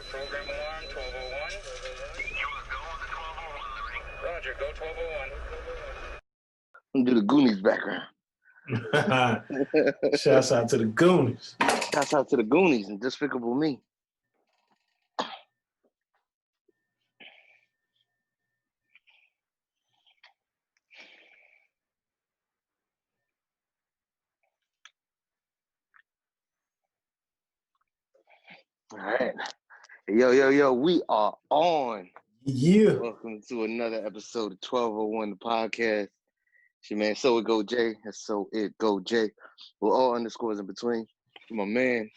Program alarm 1201. You will go on the 1201, Liberty. Roger, go 1201. Do the Goonies background. Shouts out to the Goonies. Shouts out to the Goonies and Despicable Me. All right. Yo, we are on. Yeah. Welcome to another episode of 1201, the podcast. It's your man, So It Go Jay, and So It Go Jay. We're all underscores in between. My man.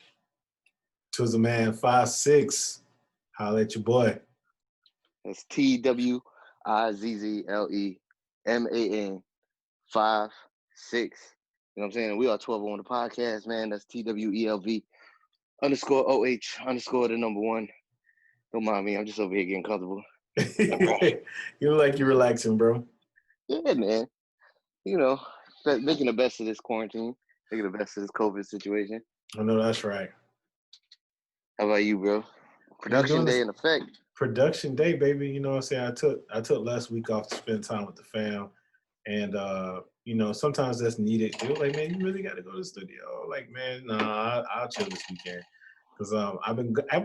Twas a man 5'6". Holla at your boy. That's TWIZZLEMAN 5'6". You know what I'm saying? We are 1201 the podcast, man. That's TWELV _OH _ the number one. Don't mind me. I'm just over here getting comfortable. You look like you're relaxing, bro. Yeah, man. You know, making the best of this quarantine, making the best of this COVID situation. I know that's right. How about you, bro? Production day in effect. Production day, baby. You know what I'm saying? I took last week off to spend time with the fam. And, you know, sometimes that's needed. They were like, man, you really got to go to the studio. Like, man, nah, I'll chill this weekend. Because I've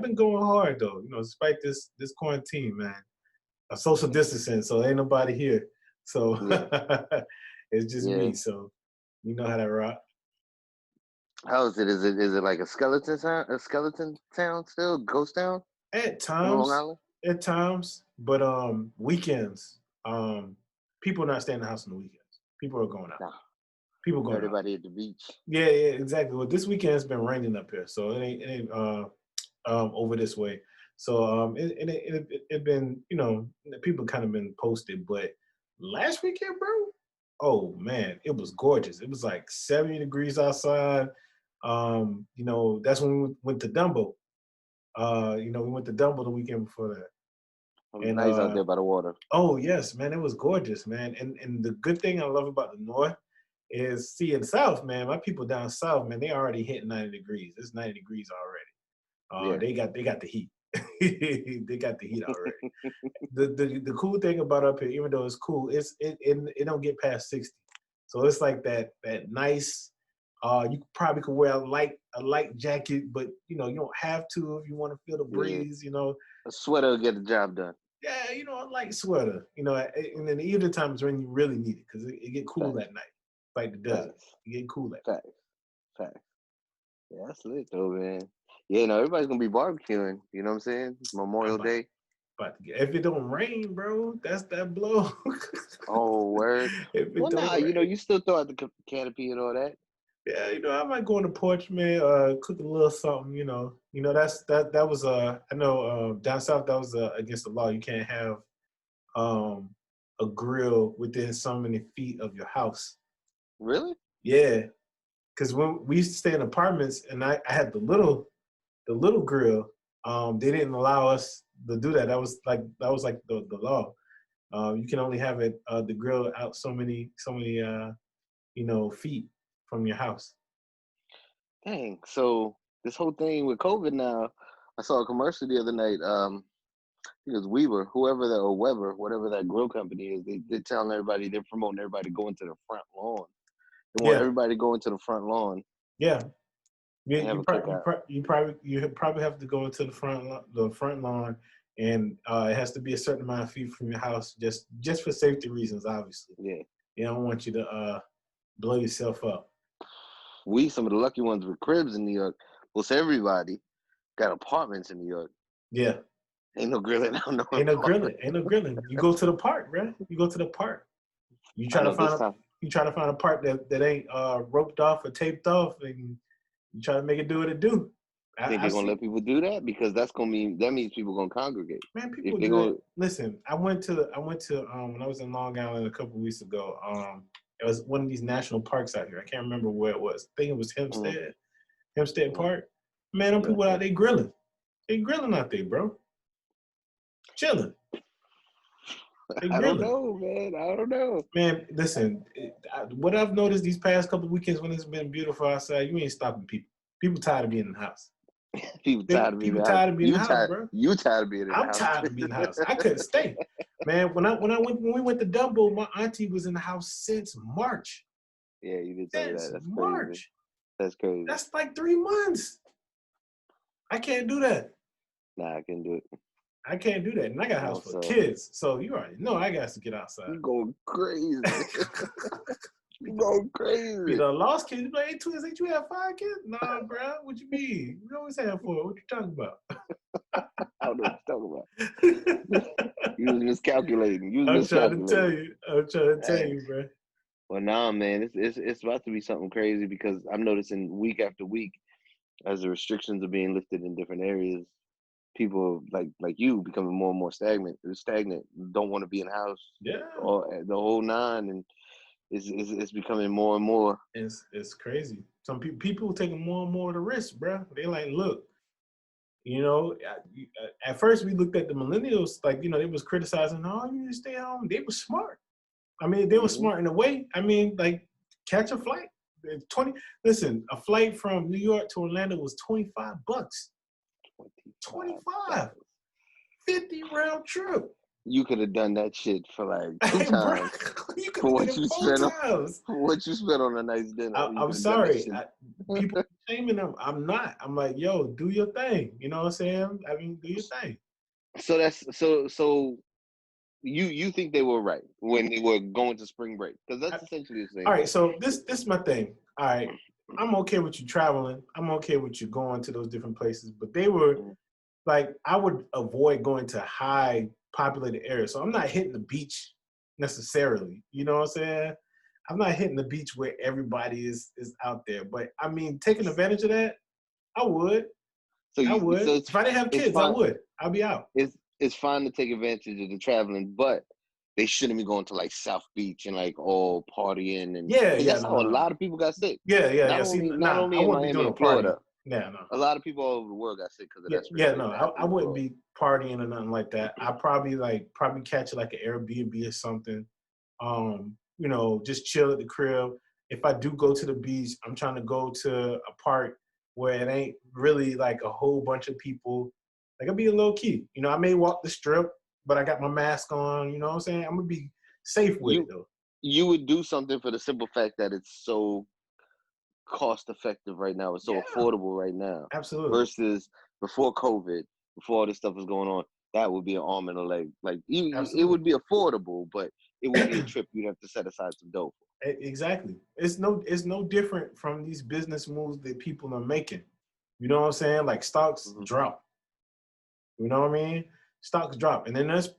been going hard, though. You know, despite this quarantine, man. I'm social distancing, so ain't nobody here. So yeah. It's just me. So you know how that rock. How is it? Is it like a skeleton town still? Ghost town? At times. Long Island? At times. But weekends, people not staying in the house on the weekends. People are going out. Nah. People going Everybody out. at the beach. Yeah, exactly. Well, this weekend has been raining up here, so it ain't over this way. So it been, you know, people kind of been posted, but last weekend, bro, oh man, it was gorgeous. It was like 70 degrees outside. You know, that's when we went to Dumbo. You know, we went to Dumbo the weekend before that. It was nice out there by the water. Oh yes, man, it was gorgeous, man. And the good thing I love about the north is, see, in South, man, my people down South, man, they already hit 90 degrees. It's 90 degrees already. They got the heat. They got the heat already. The cool thing about up here, even though it's cool, it don't get past 60. So it's like that nice. You probably could wear a light jacket, but you know you don't have to if you want to feel the breeze. You know, a sweater will get the job done. Yeah, you know, a light sweater. You know, and then the evening times when you really need it because it get cool at night, like the desert. You get cool at night. Facts. Yeah, that's lit though, man. Yeah, no, everybody's gonna be barbecuing. You know what I'm saying? Memorial Day. But if it don't rain, bro, that's that blow. Oh, word. Well, nah, you know, you still throw out the canopy and all that. Yeah, you know, I might go on the porch, man. Cook a little something. You know, that was I know down south that was against the law. You can't have a grill within so many feet of your house. Really? Yeah, because when we used to stay in apartments, and I had the little grill, they didn't allow us to do that. That was like the law. You can only have it the grill out so many you know, feet from your house. Dang. So this whole thing with COVID now, I saw a commercial the other night. I think it was Weber, or Weber, whatever that grill company is. They're telling everybody, they're promoting everybody going to the front lawn. They want everybody going to the front lawn. Yeah. You probably have to go into the front lawn, and it has to be a certain amount of feet from your house, just for safety reasons, obviously. Yeah. They don't want you to blow yourself up. We, some of the lucky ones with cribs in New York. Most everybody got apartments in New York. Yeah. Ain't no grilling. Ain't no grilling. You go to the park, bro. You go to the park. You try to find a park that ain't roped off or taped off, and you try to make it do what it do. I think they're gonna let people do that because that means people gonna congregate. Man, people do it. Listen, I went to when I was in Long Island a couple of weeks ago. It was one of these national parks out here. I can't remember where it was. I think it was Hempstead Park. Man, them people out there grilling. They grilling out there, bro. Chilling. I don't know, man. I don't know. Man, listen, what I've noticed these past couple of weekends when it's been beautiful outside, you ain't stopping people. People tired of being in the house. People tired of being in People the house. tired of being in the house, bro. You tired of being in the I'm house. tired of being in the house. I couldn't stay, man. When we went to Dumbo, my auntie was in the house since March. Yeah, you did tell me that. Since That's crazy. March. That's crazy. That's like 3 months. I can't do that. Nah, I can do it. I can't do that. And I got a house for Also, kids. So you already know I got to get outside. you going crazy. You going crazy. You know, lost kids. You like, hey, twins, ain't you have 5 kids? Nah, bro. What you mean? You always have 4. What you talking about? I don't know what you're talking about. You was miscalculating. I'm trying to tell you, bro. Well, nah, man, it's about to be something crazy because I'm noticing week after week, as the restrictions are being lifted in different areas, people like you becoming more and more stagnant, don't want to be in the house, Yeah, or the whole nine, and it's becoming more and more. It's crazy. Some people taking more and more of the risk, bro. They like, look, you know, at first we looked at the millennials like, you know, they was criticizing, oh, you need to stay home. They were smart. I mean, they were smart in a way. I mean, like, catch a flight. Listen, a flight from New York to Orlando was $25. 25. 50 round trip. You could have done that shit for like 2 times. You could have done it 4 times. What you spent on a nice dinner. I'm sorry. People shaming them. I'm not. I'm like, yo, do your thing. You know what I'm saying? I mean, do your thing. So that's so you think they were right when they were going to spring break? Because that's essentially the same. All right, so this is my thing. All right, I'm okay with you traveling. I'm okay with you going to those different places. But they were like, I would avoid going to high populated areas. So I'm not hitting the beach necessarily. You know what I'm saying? I'm not hitting the beach where everybody is out there. But I mean, taking advantage of that, I would. I would. So if I didn't have kids, I would. I'll be out. It's fine to take advantage of the traveling, but they shouldn't be going to like South Beach and like all partying and that's how a lot of people got sick. Not only in Miami and Florida. Yeah, no. A lot of people all over the world got sick because of that. Yeah, no. I wouldn't be partying or nothing like that. I probably catch like an Airbnb or something. You know, just chill at the crib. If I do go to the beach, I'm trying to go to a park where it ain't really like a whole bunch of people. Like, I'll be low key. You know, I may walk the strip, but I got my mask on. You know what I'm saying? I'm gonna be safe with it though. You would do something for the simple fact that it's so cost effective right now. It's so affordable right now. Absolutely. Versus before COVID, before all this stuff was going on, that would be an arm and a leg. Like, it would be affordable, but it would be a trip you'd have to set aside some dough for. Exactly. It's no different from these business moves that people are making. You know what I'm saying? Like, stocks drop. You know what I mean? Stocks drop. And then there's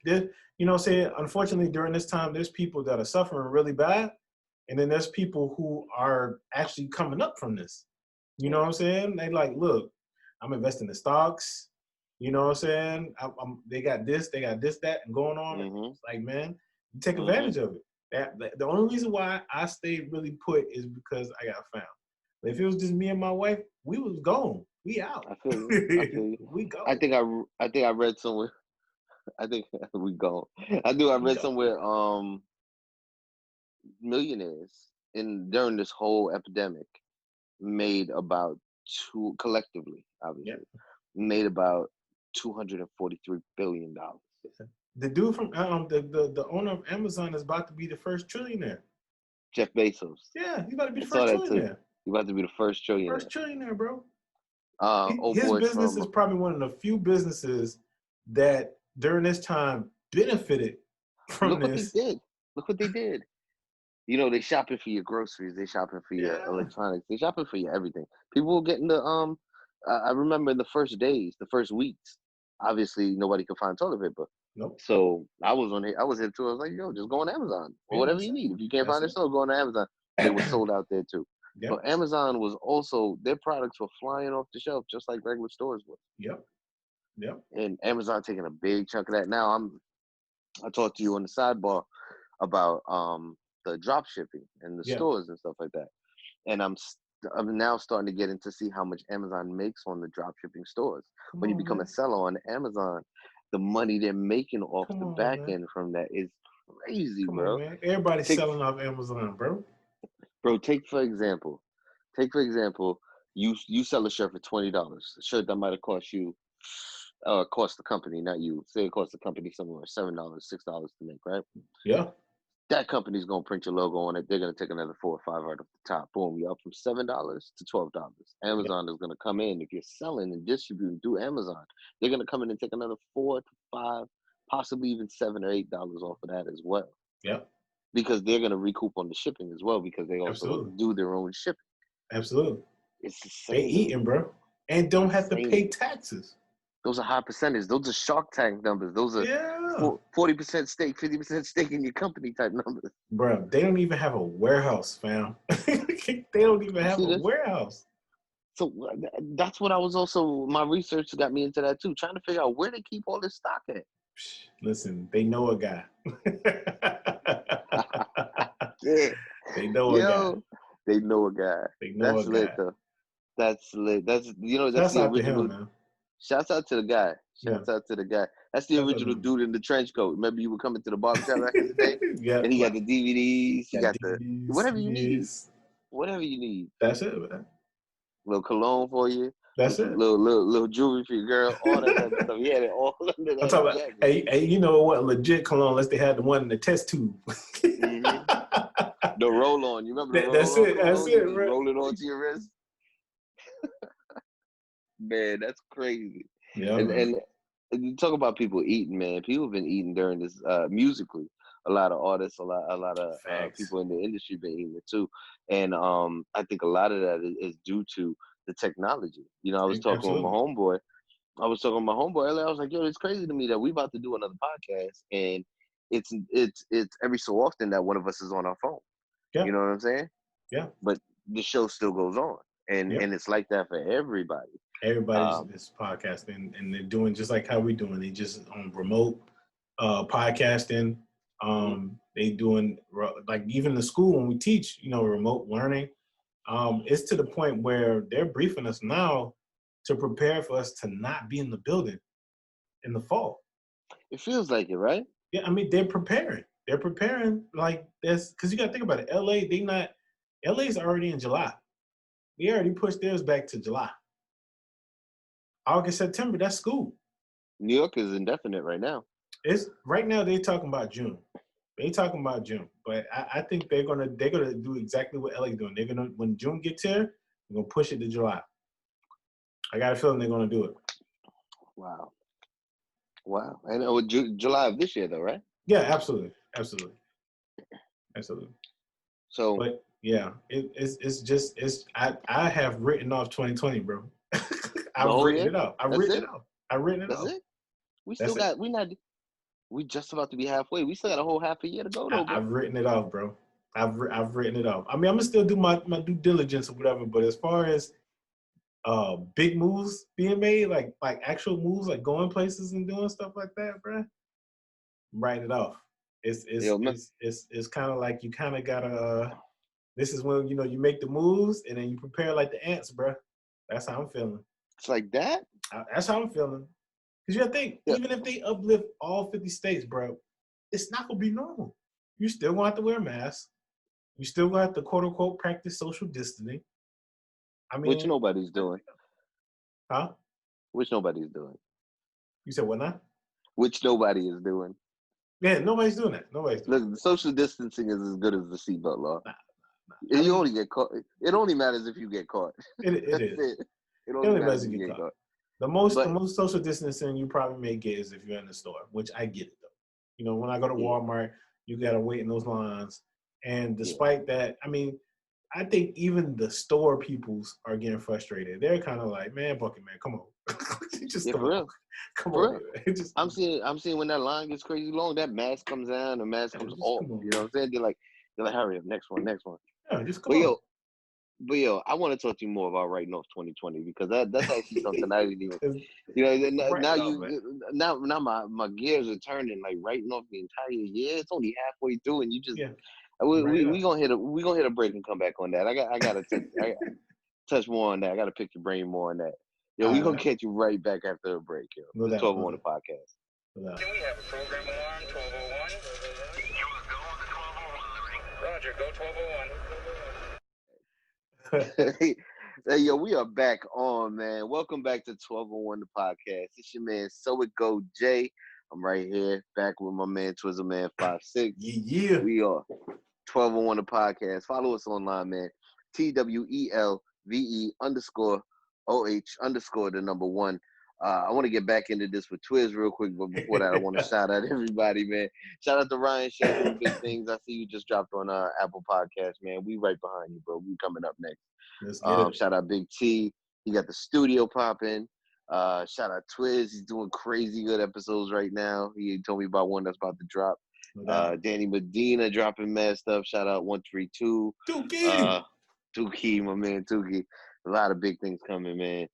you know, unfortunately during this time, there's people that are suffering really bad. And then there's people who are actually coming up from this. You know what I'm saying? They like, look, I'm investing in stocks. You know what I'm saying? They got this, that, and going on. It's like, man, you take advantage of it. The only reason why I stayed really put is because I got found. But if it was just me and my wife, we was gone. We out. I feel you. We go. I think I read somewhere. I think we go. I read somewhere. Millionaires during this whole epidemic made about collectively, obviously, made about $243 billion. The dude from the owner of Amazon is about to be the first trillionaire. Jeff Bezos. Yeah, he's about to be the first trillionaire. He's about to be the first trillionaire. First trillionaire, bro. His business is probably one of the few businesses that during this time benefited from this. Look what they did. You know, they shopping for your groceries. They shopping for your electronics. They shopping for your everything. People were getting the I remember in the first days, the first weeks. Obviously, nobody could find toilet paper. Nope. So I was here too. I was like, yo, just go on Amazon or whatever you need. If you can't find it, go on Amazon. They were sold out there too. Yep. So Amazon was also, their products were flying off the shelf just like regular stores would. Yep. And Amazon taking a big chunk of that. Now I talked to you on the sidebar about the drop shipping and the stores and stuff like that. And I'm now starting to get into see how much Amazon makes on the drop shipping stores. When you become a seller on Amazon, the money they're making off the back end from that is crazy, bro. On, man. Everybody's selling off Amazon, bro. Bro, take for example, You sell a shirt for $20. A shirt that might have cost you, cost the company, not you. Say it cost the company somewhere $7, $6 to make, right? Yeah. That company's gonna print your logo on it. They're gonna take another 4 or 5 right off the top. Boom, you're up from $7 to $12. Amazon is gonna come in. If you're selling and distributing through Amazon, they're gonna come in and take another 4 to 5, possibly even $7 or $8 off of that as well. Yeah. Because they're gonna recoup on the shipping as well, because they also Absolutely. do their own shipping. Absolutely. It's the They same. eating, bro, and don't have to pay taxes. Those are high percentage. Those are Shark Tank numbers. Those are 40% stake, 50% stake in your company type numbers. Bro, they don't even have a warehouse, fam. They don't even have a warehouse. So that's what I was also, my research got me into that too, trying to figure out where they keep all this stock at. Listen, they know a guy. Yeah. They know a guy. They know a guy. They know that's a lit guy. though. That's lit. That's Shouts the out original. to him, man. Shouts out to the guy. Shouts out to the guy. That's the original dude in the trench coat. Remember, you were coming to the barbershop back in the day? Yeah. And he got the DVDs. He got the DVDs, whatever you need. CDs. Whatever you need. That's it, man. Little cologne for you. That's it. Little jewelry for your girl. All that type of stuff. He had it all under that. I'm talking about, hey, you know what? Legit cologne, unless they had the one in the test tube. Mm-hmm. The roll on. You remember the roll on? That's it. That's it, just bro. roll it onto your wrist. Man, that's crazy. Yeah, and you talk about people eating, man. People have been eating during this musically. A lot of artists, a lot of people in the industry been eating it too. And I think a lot of that is due to the technology. You know, I was talking with my homeboy. I was like, yo, it's crazy to me that we about to do another podcast, and it's every so often that one of us is on our phone. Yeah. You know what I'm saying? Yeah. But the show still goes on, and it's like that for everybody. Everybody's is podcasting, and they're doing just like how we doing. They just on remote podcasting. They doing like even the school when we teach, you know, remote learning. It's to the point where they're briefing us now to prepare for us to not be in the building in the fall. It feels like it, right? Yeah, I mean they're preparing. They're preparing like this because you got to think about it. LA's already in July. They already pushed theirs back to July. August, September, that's school. New York is indefinite right now. It's right now they're talking about June. But I think they're gonna do exactly what LA's doing. They're gonna, when June gets here, they're gonna push it to July. I got a feeling they're gonna do it. Wow. And July of this year though, right? Yeah, absolutely. So, but yeah, I have written off 2020, bro. I've written it off. I've written it off. That's it. We just about to be halfway. We still got a whole half a year to go though, bro. I've written it off, bro. I've written it off. I mean, I'm gonna still do my due diligence or whatever, but as far as big moves being made, like actual moves, like going places and doing stuff like that, bro, I'm writing it off. It's kind of like you kind of gotta. This is when, you know, you make the moves and then you prepare like the ants, bro. That's how I'm feeling. It's like that? That's how I'm feeling. Because you gotta think, even if they uplift all 50 states, bro, it's not gonna be normal. You still gonna have to wear a mask. You still gonna have to, quote unquote, practice social distancing. I mean, which nobody's doing. Huh? Which nobody's doing. You said what now? Which nobody is doing. Yeah, nobody's doing that. Look, social distancing is as good as the seatbelt law. Nah. You only get caught. It only matters if you get caught. It is. It only matters if you get caught. The most social distancing you probably may get is if you're in the store, which I get it though. You know, when I go to Walmart, you gotta wait in those lines. And despite that, I mean, I think even the store peoples are getting frustrated. They're kind of like, man, Bucket, man, come on. For real. Come on. I'm seeing when that line gets crazy long, that mask comes down, the mask comes off. You know what I'm saying? They're like, hurry up, next one. Yeah, just come on. But I want to talk to you more about writing off 2020 because that's actually something I didn't even. You know, now my gears are turning, like writing off the entire year. It's only halfway through, and you just we gonna hit a break and come back on that. I gotta touch more on that. I gotta pick your brain more on that. Yo, we gonna catch you right back after a break, yo. No doubt, 12 on the podcast. No. Can we have a program alarm? 1201. You was going to 1201, Liberty. Roger, go 1201. Hey, yo, we are back on, man. Welcome back to 1201 the podcast. It's your man, So It Go Jay. I'm right here, back with my man, Twizzleman56. Yeah. We are 1201 the podcast. Follow us online, man. TWELVE_OH_1. I want to get back into this with Twiz real quick, but before that, I want to shout out everybody, man. Shout out to Ryan Shea doing big things. I see you just dropped on Apple Podcast, man. We right behind you, bro. We coming up next. Let's get it. Shout out Big T. He got the studio popping. Shout out Twiz. He's doing crazy good episodes right now. He told me about one that's about to drop. Danny Medina dropping mad stuff. Shout out 132. Tuki, my man Tuki. A lot of big things coming, man.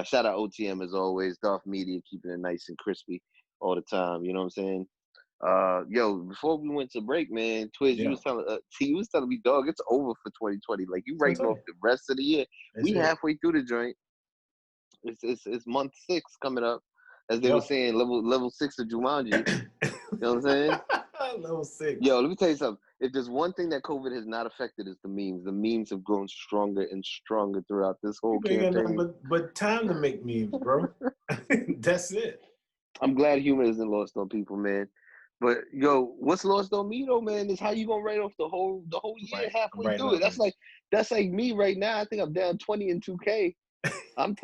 Shout out OTM as always. Darth Media keeping it nice and crispy all the time. You know what I'm saying? Yo, before we went to break, man, Twiz, you was telling me, dog, it's over for 2020. Like you writing off the rest of the year. We halfway through the joint. It's month 6 coming up, as they were saying, level 6 of Jumanji. You know what I'm saying? Level 6. Yo, let me tell you something. If there's one thing that COVID has not affected, it's the memes. The memes have grown stronger and stronger throughout this whole campaign. But time to make memes, bro. That's it. I'm glad humor isn't lost on people, man. But yo, what's lost on me though, man, is how you gonna write off the whole year halfway through it. That's like me right now. I think I'm down 20 in 2K. I'm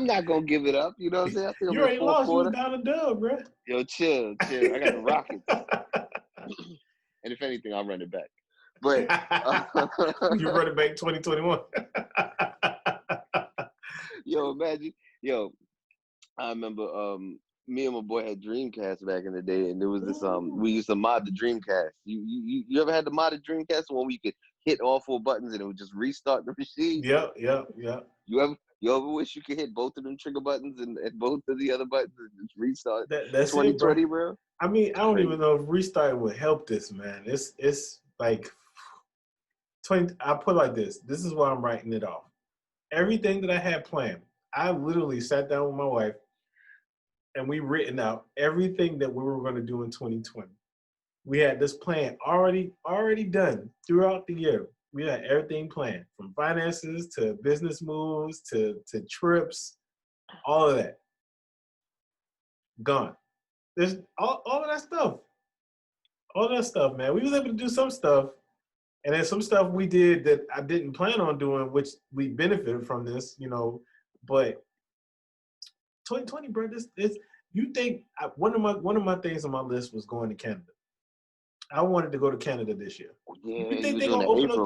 not gonna give it up. You know what I'm saying? I think you already lost. You was down a dub, bro. Yo, chill. I got the Rockets. And if anything, I'll run it back. But you run it back 2021. Yo, imagine. Yo, I remember me and my boy had Dreamcast back in the day, and there was this we used to mod the Dreamcast. You ever had the modded Dreamcast, the one where you could hit all 4 buttons and it would just restart the machine? Yeah. You ever wish you could hit both of them trigger buttons and both of the other buttons and just restart? That's 2020, it, bro. I mean, I don't even know if restart would help this, man. It's like 20. I put it like this. This is why I'm writing it off. Everything that I had planned, I literally sat down with my wife and we written out everything that we were going to do in 2020. We had this plan already done throughout the year. We had everything planned, from finances to business moves to trips, all of that. Gone. There's all of that stuff. All that stuff, man. We was able to do some stuff, and then some stuff we did that I didn't plan on doing, which we benefited from this, you know. But 2020, bro, you think one of my things on my list was going to Canada. I wanted to go to Canada this year. Yeah, you think they're gonna open up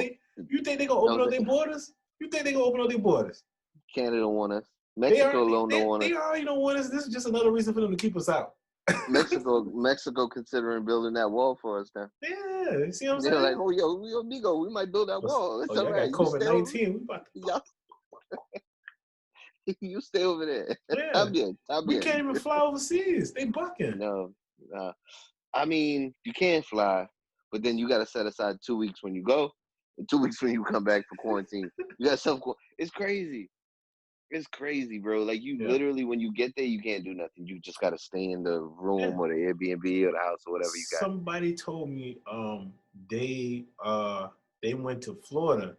their borders? You think they're gonna open up their borders? Canada don't want us. Mexico don't want us. They already don't want us. This is just another reason for them to keep us out. Mexico considering building that wall for us now. Yeah, you see what I'm saying? They're like, oh, yo, we might build that wall. It's all right. COVID-19. You stay over there. Yeah. We can't even fly overseas. They bucking. No. I mean, you can fly, but then you got to set aside 2 weeks when you go and 2 weeks when you come back for quarantine. You got It's crazy. It's crazy, bro. Like literally, when you get there, you can't do nothing. You just got to stay in the room or the Airbnb or the house or whatever you got. Somebody told me they went to Florida,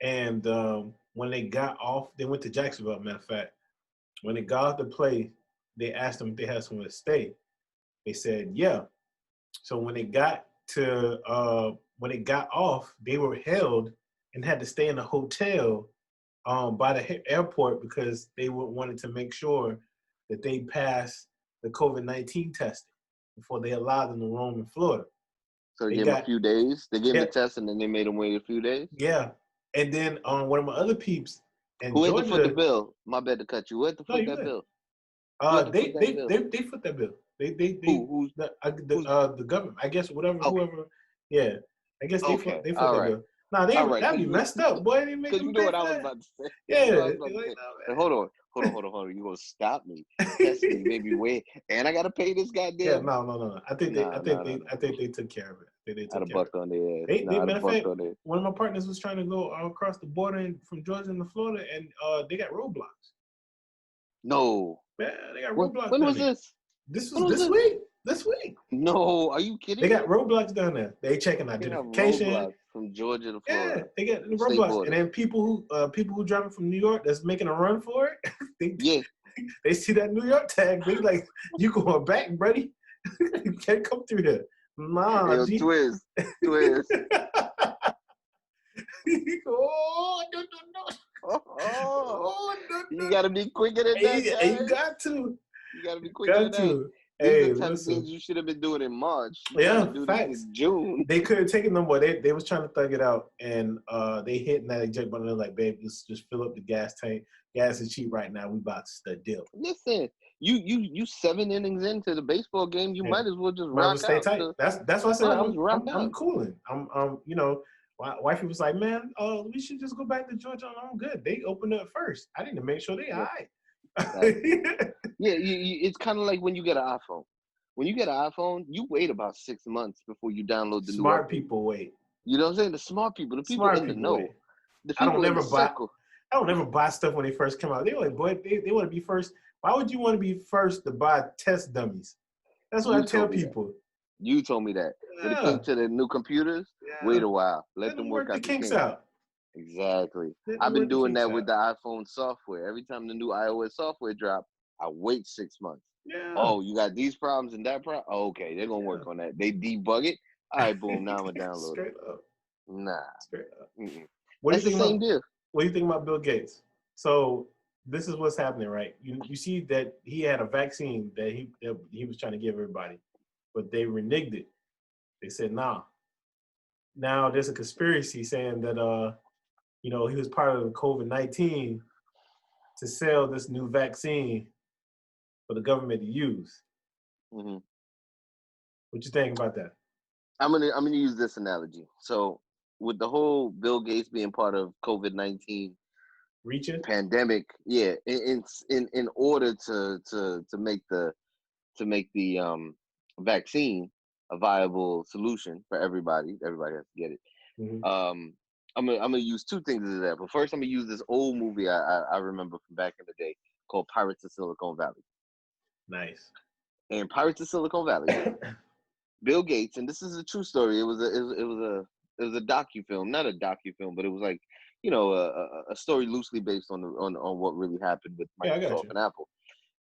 and when they got off, they went to Jacksonville, matter of fact. When they got off the plane, they asked them if they had somewhere to stay. They said, yeah. So when they got off, they were held and had to stay in a hotel by the airport because they wanted to make sure that they passed the COVID-19 testing before they allowed them to roam in Florida. So they gave them a few days? They gave them the test and then they made them wait a few days? Yeah. And then one of my other peeps in Who Georgia, had to foot the bill? My bad to cut you. Who had to foot that bill? They foot that bill. The government, I guess, whoever. Yeah, I guess they foot that bill. Nah, that'd be messed up, boy. They make them you know what I was about to say. Yeah. Hold on. You gonna stop me? Test me, maybe wait, and I gotta pay this goddamn. Yeah, no. I think they took care of it. They took a buck on their ass. Matter of fact, one of my partners was trying to go across the border from Georgia into Florida, and they got roadblocks. No. Yeah, they got roadblocks. When was this? This was this week. This week. No, are you kidding? They got roadblocks down there. They checking identification. from Georgia to Yeah, Florida. they get State robust. borders. And then people who driving from New York that's making a run for it, Yeah. they see that New York tag, they like, you going back, buddy? You can't come through here. Nah, Yo, G. Twiz. Oh, no. Oh, Oh, no. you gotta be quicker than that, Hey, guys. you got to. You gotta be quicker than that. These Hey, are the type of listen. things you should have been doing in March. You Yeah, trying to do this facts. in June. They couldn't take it no more. They was trying to thug it out, and they hitting that eject button. They're like, babe, just fill up the gas tank. Gas is cheap right now. We about to dip. Listen, you 7 innings into the baseball game. You might as well just rock stay out. tight. That's why I said I'm cooling. You know, wifey was like, man, we should just go back to Georgia. I'm good. They opened up first. I need to make sure they all right. Yeah, it's kind of like when you get an iPhone. When you get an iPhone, you wait about 6 months before you download the Smart new update. people wait. You know what I'm saying? The smart people, the people in the know, wait. the people in the circle. I don't ever buy stuff when they first come out. They like, boy, they want to be first. Why would you want to be first to buy test dummies? That's what I tell people. You told me that. When it came to the new computers, wait a while. Let them work out the kinks out. Exactly. I've been doing that with the iPhone software. Every time the new iOS software drop, I wait 6 months. Yeah. Oh, you got these problems and that problem? Oh, okay, they're going to work on that. They debug it. All right, boom, now I'm going to download Straight it. up. Nah. Straight up. That's the same deal. What do you think about Bill Gates? So this is what's happening, right? You see that he had a vaccine that he was trying to give everybody, but they reneged it. They said, nah. Now there's a conspiracy saying that he was part of the COVID-19 to sell this new vaccine for the government to use. Mm-hmm. What you think about that? I'm gonna use this analogy. So with the whole Bill Gates being part of COVID-19 pandemic, yeah, in order to make the vaccine a viable solution for everybody has to get it. Mm-hmm. I'm gonna use two things as that. But first, I'm gonna use this old movie I remember from back in the day called Pirates of Silicon Valley. Nice. And Pirates of Silicon Valley, Bill Gates, and this is a true story. It was a docu-film, not a docu-film, but it was like, a story loosely based on what really happened with Microsoft and Apple.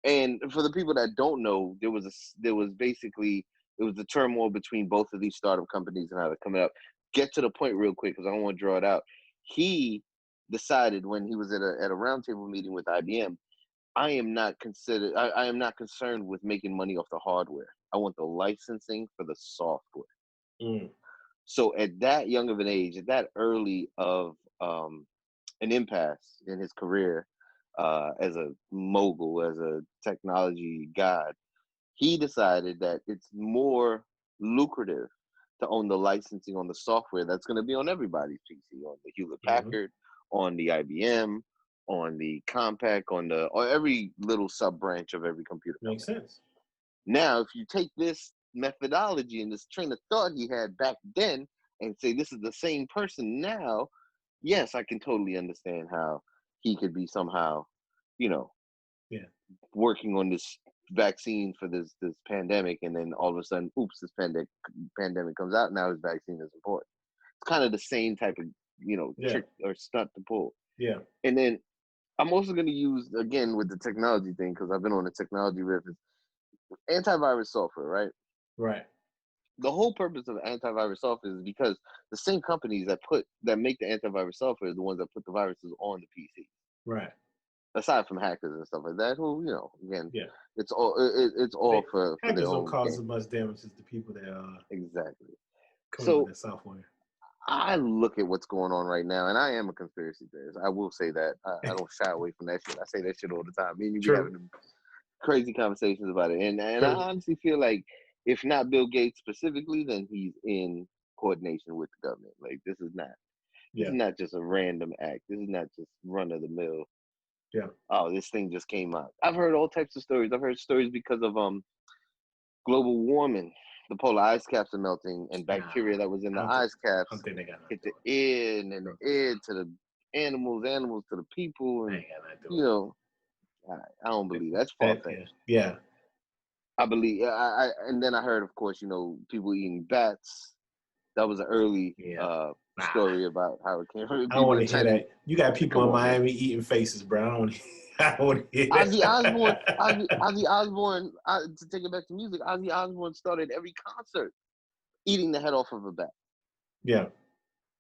And for the people that don't know, it was the turmoil between both of these startup companies and how they're coming up. Get to the point real quick because I don't want to draw it out. He decided when he was at a roundtable meeting with IBM, I am not concerned with making money off the hardware. I want the licensing for the software. Mm. So at that young of an age, at that early of an impasse in his career as a mogul, as a technology god, he decided that it's more lucrative to own the licensing on the software that's going to be on everybody's PC, on the Hewlett Packard, on the IBM, on the Compaq, or every little sub branch of every computer company. Makes sense. Now, if you take this methodology and this train of thought he had back then and say this is the same person now, yes, I can totally understand how he could be somehow, working on this vaccine for this pandemic, and then all of a sudden, oops, this pandemic comes out. Now his vaccine is important. It's kind of the same type of trick or stunt to pull. Yeah. And then I'm also going to use, again, with the technology thing, because I've been on the technology riff, antivirus software, right? Right. The whole purpose of antivirus software is because the same companies that make the antivirus software are the ones that put the viruses on the PC. Right. Aside from hackers and stuff like that, who, again, it's all for hackers their own don't cause as much damage as the people that exactly. So that software. I look at what's going on right now, and I am a conspiracy theorist. I will say that. I don't shy away from that shit. I say that shit all the time. Me and you be having crazy conversations about it. And I honestly feel like if not Bill Gates specifically, then he's in coordination with the government. Like this is not just a random act. This is not just run of the mill. Yeah. Oh, this thing just came out. I've heard all types of stories. I've heard stories because of global warming. The polar ice caps are melting, and bacteria that was in the ice caps hit the air, and then the air to the animals to the people, and I don't believe that's far-fetched. Yeah. I believe, and then I heard, of course, people eating bats. That was an early story about how it came from I don't people want in to hear China. that. You got people Come in on, man. Miami eating faces, bro. I don't want to hear Ozzy Osbourne, that. Ozzy Osbourne. To take it back to music, Ozzy Osbourne started every concert eating the head off of a bat. Yeah.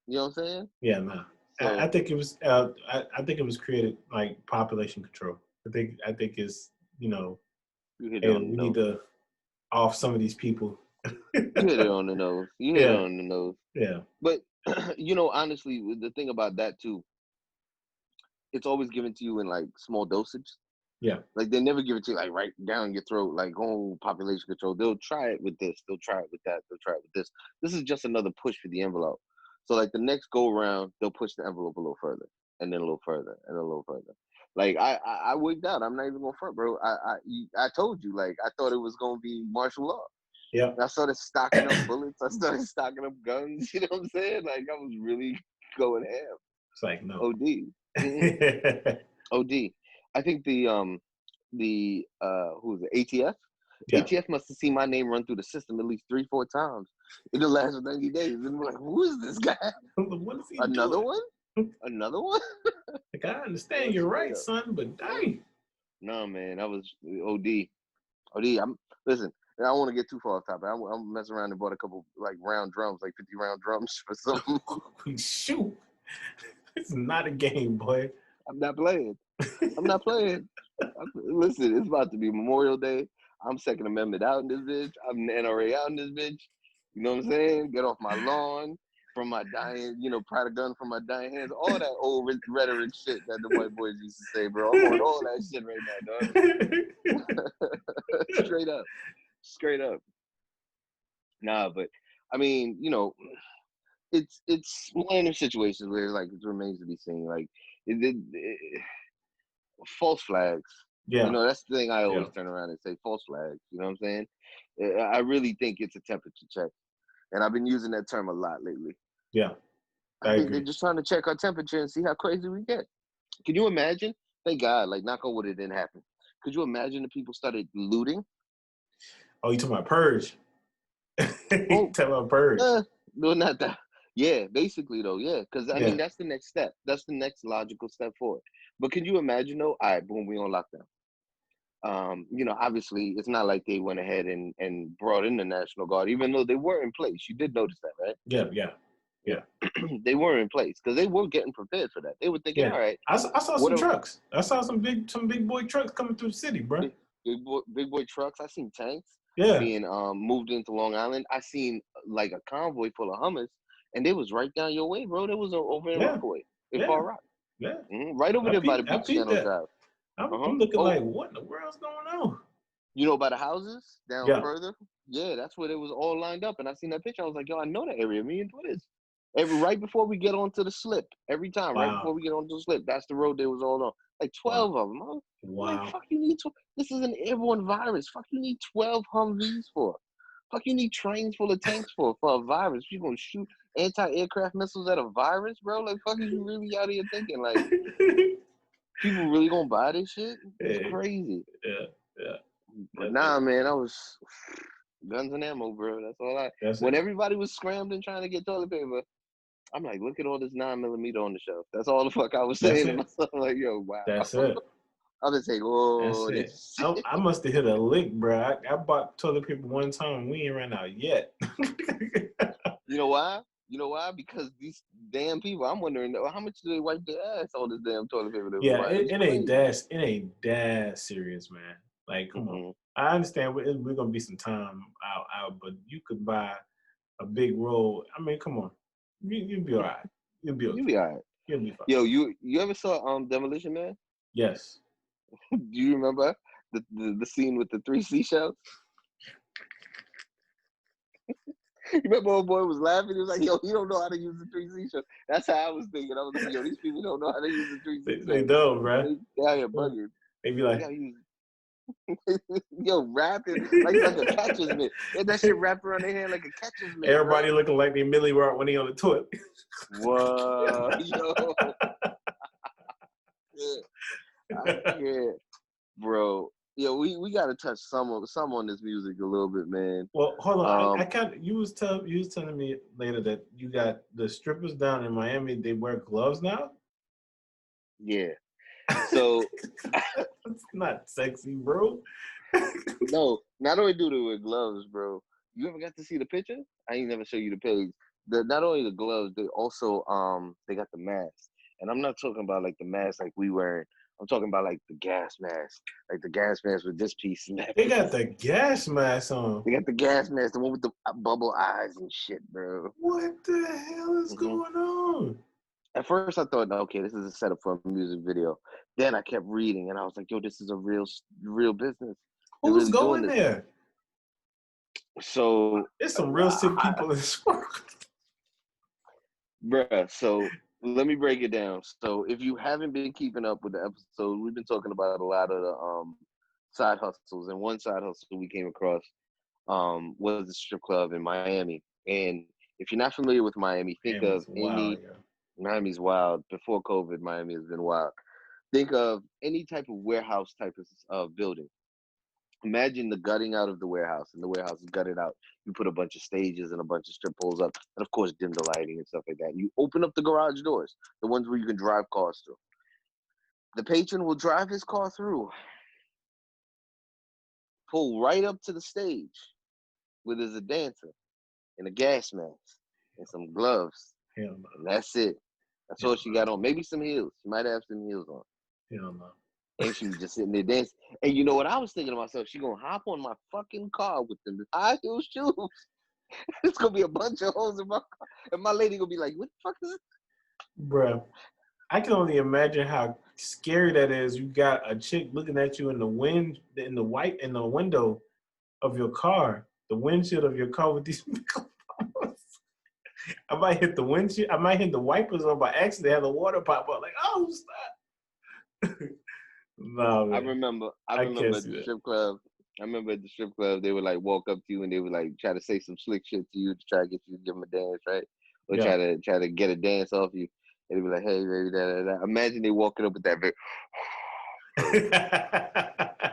You know what I'm saying? Yeah, nah. I So think it was. I think it was created like population control. I think it's you hit it hey, on we the need nose. to off some of these people. You hit it on the nose. You hit it Yeah, on the nose. yeah, But honestly, the thing about that too, it's always given to you in like small dosage. yeah, Like they never give it to you like right down your throat, like oh population control. They'll try it with this, they'll try it with that, they'll try it with this. This is just another push for the envelope. So like the next go around, they'll push the envelope a little further, and then a little further, and a little further. Like I wigged out. I'm not even gonna front, bro. I told you, like I thought it was gonna be martial law. yeah. I started stocking up bullets. I started stocking up guns. You know what I'm saying? Like I was really going ham. It's like no. OD. OD. I think who is it? ATF. Yeah. ATF must have seen my name run through the system at least 3-4 times in the last 90 days. And we're like, who is this guy? What is he Another doing? one? Another one? Like I understand you're right, Up. son, but dang. No, man, I was OD. Listen, I don't want to get too far off topic. I'm messing around and bought a couple like round drums, like 50 round drums for something. Shoot. It's not a game, boy. I'm not playing. Listen, it's about to be Memorial Day. I'm Second Amendment out in this bitch. I'm NRA out in this bitch. You know what I'm saying? Get off my lawn from my dying, pry the gun from my dying hands. All that old rhetoric shit that the white boys used to say, bro. I'm on all that shit right now, dog. Straight up. Nah, but I mean, it's one of those situations where like it remains to be seen. Like false flags. Yeah. That's the thing I always Yeah. turn around and say, false flags. You know what I'm saying? I really think it's a temperature check. And I've been using that term a lot lately. Yeah. I think agree. they're just trying to check our temperature and see how crazy we get. Can you imagine? Thank God, like knock on wood, it didn't happen. Could you imagine if people started looting? Oh, you talking about purge? Oh, Tell about purge. No, not that. Yeah, basically though, yeah. Because I mean, Yeah. that's the next step. That's the next logical step forward. But can you imagine though? All right, boom, we on lockdown. Obviously, it's not like they went ahead and brought in the National Guard, even though they were in place. You did notice that, right? Yeah. They were in place because they were getting prepared for that. They were thinking, all right, I saw some trucks. I saw some big boy trucks coming through the city, bro. Big boy trucks. I seen tanks Yeah. being moved into Long Island. I seen like a convoy full of Hummers, and they was right down your way, bro. They was over in Rockaway, in Far Rock. Yeah. Right over there by the I Beach peeped Channel that. Drive. I'm looking like, what in the world's going on? By the houses down further? Yeah, that's where they was all lined up. And I seen that picture. I was like, yo, I know that area. Me and Twiz. Right before we get onto the slip, every time, right before we get onto the slip, that's the road they was all on. Like 12 of them. I'm like, fuck, you need 12. This is an airborne virus. Fuck, you need 12 Humvees for. Fuck, you need trains full of tanks for a virus. You gonna shoot anti-aircraft missiles at a virus, bro? Like, fuck, is you really out here thinking? Like, people really gonna buy this shit? It's crazy. Yeah. But nah, man, I was guns and ammo, bro. That's all when everybody was scrambling trying to get toilet paper, I'm like, look at all this 9mm on the shelf. That's all the fuck I was saying to myself. Like, yo, wow. That's it. I was like, oh, that's it. I must have hit a lick, bro. I bought toilet paper one time. We ain't ran out yet. You know why? Because these damn people, I'm wondering, how much do they wipe their ass on this damn toilet paper? It ain't that serious, man. Like, come on. I understand we're gonna be some time out, but you could buy a big roll. I mean, come on, you'll be all right. You'll be okay. You'll be all right. You'll be fine. Yo, you ever saw Demolition Man? Yes. Do you remember the scene with the 3 seashells? You remember old boy was laughing? He was like, yo, you don't know how to use the 3 seashells. That's how I was thinking. I was like, yo, these people don't know how to use the 3 seashells. They don't, bro. They out here bugging. They be like, yo, rapping like a catcher's mitt. That shit wrapped around their hand like a catcher's mitt. Everybody looking like they Millie Rock when he on the toilet. Whoa, yo. Yeah. I can't, bro. Yeah, we gotta touch some on this music a little bit, man. Well, hold on. I Um, can't. You was telling me later that you got the strippers down in Miami. They wear gloves now. yeah. So That's not sexy, bro. no, not only do they wear gloves, bro. You ever got to see the picture? I ain't never show you the page. Not only the gloves, they also they got the mask. And I'm not talking about like the mask like we wearing. I'm talking about like the gas mask, like the gas mask with this piece and that They piece. got the gas mask on. They got the gas mask, the one with the bubble eyes and shit, bro. What the hell is Hmm. going on? At first, I thought, okay, this is a setup for a music video. Then I kept reading, and I was like, yo, this is a real business. They're Who's really doing going this. there? So, There's some real sick people in this world. bruh, so let me break it down. So if you haven't been keeping up with the episode, we've been talking about a lot of the side hustles, and one side hustle we came across was the strip club in Miami. And if you're not familiar with Miami, think of Miami's wild, any yo. Miami's wild. Before COVID, Miami has been wild. Think of any type of warehouse type of building. Imagine the gutting out of the warehouse, and the warehouse is gutted out. You put a bunch of stages and a bunch of strip poles up, and of course, dim the lighting and stuff like that. You open up the garage doors, the ones where you can drive cars through. The patron will drive his car through, pull right up to the stage where there's a dancer in a gas mask and some gloves, Hell no. and that's it. That's all Hell she no. got on. Maybe some heels. She might have some heels on. Hell no. And she was just sitting there dancing. And you know what I was thinking to myself? She gonna hop on my fucking car with them high heel shoes. It's gonna be a bunch of holes in my car. And my lady gonna be like, what the fuck is this? Bruh, I can only imagine how scary that is. You got a chick looking at you in the window of your car, the windshield of your car with these microphones. I might hit the windshield. I might hit the wipers on by accident. Have the water pop up. Like, oh, stop. No, I man. remember I can't at see the that. strip club. I remember at the strip club, they would like walk up to you and they would like try to say some slick shit to you to try to get you to give them a dance, right? Or Yeah. try to get a dance off you. And they'd be like, hey, baby, da da da. Imagine they walking up with that big,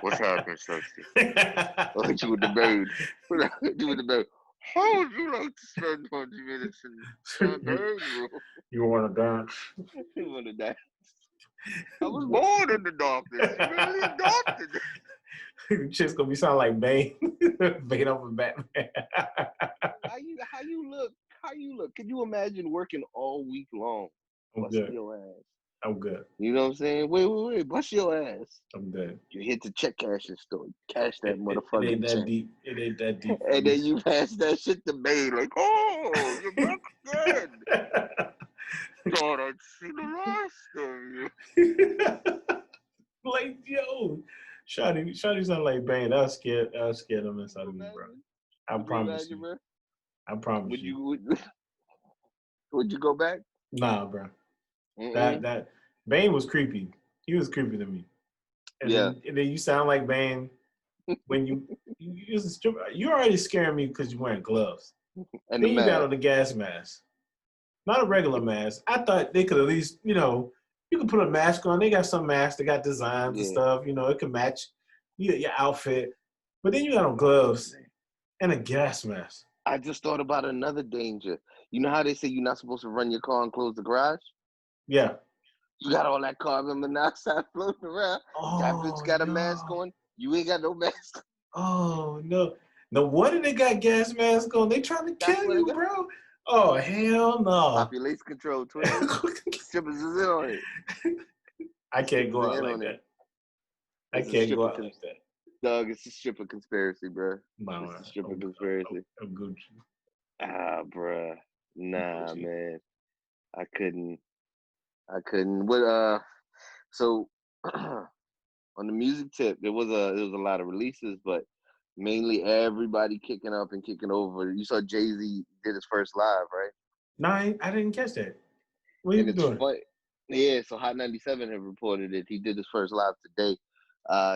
what's happening, sexy? Or hit you with the bird. Hit you with the bird. How would you like to spend 20 minutes in the bird room? You want to dance? You want to dance? I was born in the darkness. You really adopted it. Chick's gonna be sounding like Bane. Bane over Batman. How you look? How you look? Can you imagine working all week long, I'm busting good. your ass? I'm good. You know what I'm saying? Wait, bust your ass. I'm good. You hit the check cashing store, cash that It ain't motherfucking that check, deep. It ain't that deep. and then you pass that shit to May like, oh, you're back again. Thought I'd see the last of you. Like, yo, Shawty sound like Bane. I was scared him inside of me, bro. I Could you promise imagine, you. bro? I promise Would you. would you go back? Nah, bro. Mm-mm. That Bane was creepy. He was creepy to me. And Yeah. then you sound like Bane when you use a stripper. You're already scaring me because you're wearing gloves. And Then the you got mask. on the gas mask. Not a regular mask. I thought they could at least, you can put a mask on. They got some masks. They got designs and Yeah. stuff. It can match your outfit. But then you got on gloves and a gas mask. I just thought about another danger. You know how they say you're not supposed to run your car and close the garage? Yeah. You got all that carbon monoxide floating around. That bitch Oh, got a no. mask on. You ain't got no mask. Oh, no. No wonder they got gas masks on. They trying to That's kill what they you, got. bro. Oh, hell no. Population control, twin. Strippers is in on it. I can't go Strippers are out in like on that. it. I It's a can't stripper go out like that. Dog, it's a stripper conspiracy, bro. No, It's a stripper conspiracy. I'm Gucci. Ah, bruh. Nah, man. I couldn't. What so on the music tip, there was a lot of releases, but mainly everybody kicking up and kicking over. You saw Jay-Z did his first live, right? No, I didn't catch that. What are And you it's doing? fun. Yeah, so Hot 97 had reported it. He did his first live today.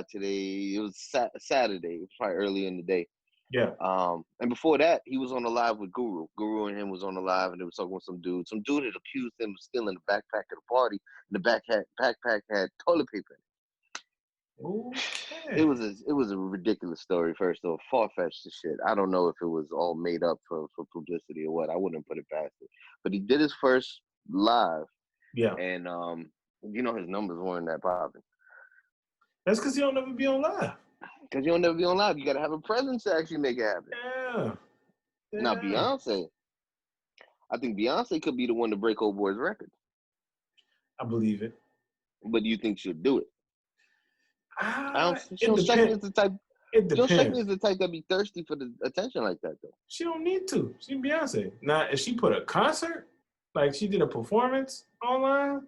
Today it was Saturday, it was probably early in the day. Yeah. And before that, he was on the live with Guru. Guru and him was on the live, and they was talking with some dude. Some dude had accused him of stealing the backpack at a party. And the backpack had toilet paper in it. It Okay. was a ridiculous story. First off, far fetched as shit. I don't know if it was all made up for publicity or what. I wouldn't put it past it. But he did his first live, Yeah. and his numbers weren't that popping. That's because you don't ever be on live. Because you don't never be on live. You got to have a presence to actually make it happen. Yeah. Now Yeah. Beyonce, I think Beyonce could be the one to break old boy's record. I believe it. But do you think she'll do it? I don't. She It don't strike me as depends. the type. It She don't strike me depends. as the type that be thirsty for the attention like that, though. She don't need to. She Beyonce. Now, if she put a concert, like she did a performance online,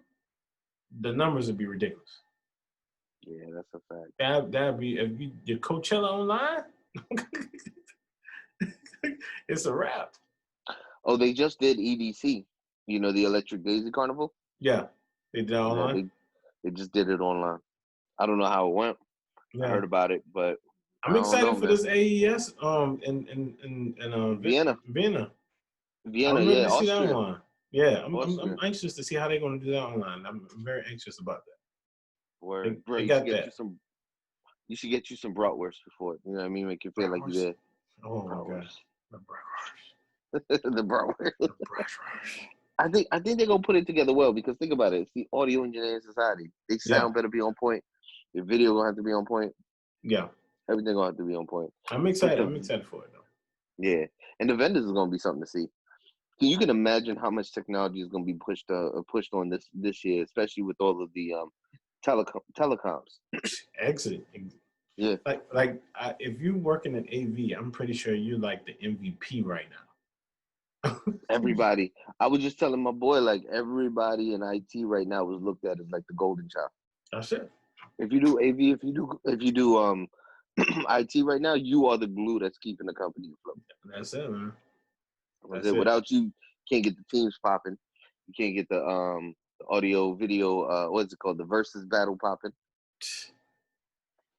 the numbers would be ridiculous. Yeah, that's a fact. That'd be if you your Coachella online, it's a wrap. Oh, they just did EDC. You know, the Electric Daisy Carnival. Yeah, they did it Yeah, online. they just did it online. I don't know how it went. I Yeah, heard about it, but I I'm don't know, excited for man. this AES in Vienna, Vienna. I Vienna, would really yeah, to see that Austria, online. Yeah, I'm Austria. anxious to see how they're going to do that online. I'm very anxious about that. Where, bro, They you should got get that. you some. You should get you some bratwurst before it. You know what I mean? Make you feel like Bratwurst. you're there. Oh my god, Bratwurst. the bratwurst, The bratwurst. the bratwurst. I think they're gonna put it together well because think about it. It's the audio engineering society. They Yeah, sound better be on point. The video gonna have to be on point. yeah. Everything gonna have to be on point. I'm But excited. the I'm excited for it though. yeah, and the vendors is gonna be something to see. You can imagine how much technology is gonna be pushed on this year, especially with all of the telecoms. Exit. Yeah, If you're working in AV, I'm pretty sure you're like the MVP right now. everybody. I was just telling my boy like everybody in IT right now was looked at as like the golden child. That's it. If you do AV, if you do IT right now, you are the glue that's keeping the company afloat. That's it, man. That's That's it. it. Without you, can't get the teams popping. You can't get the audio, video. What's it called? The versus battle popping.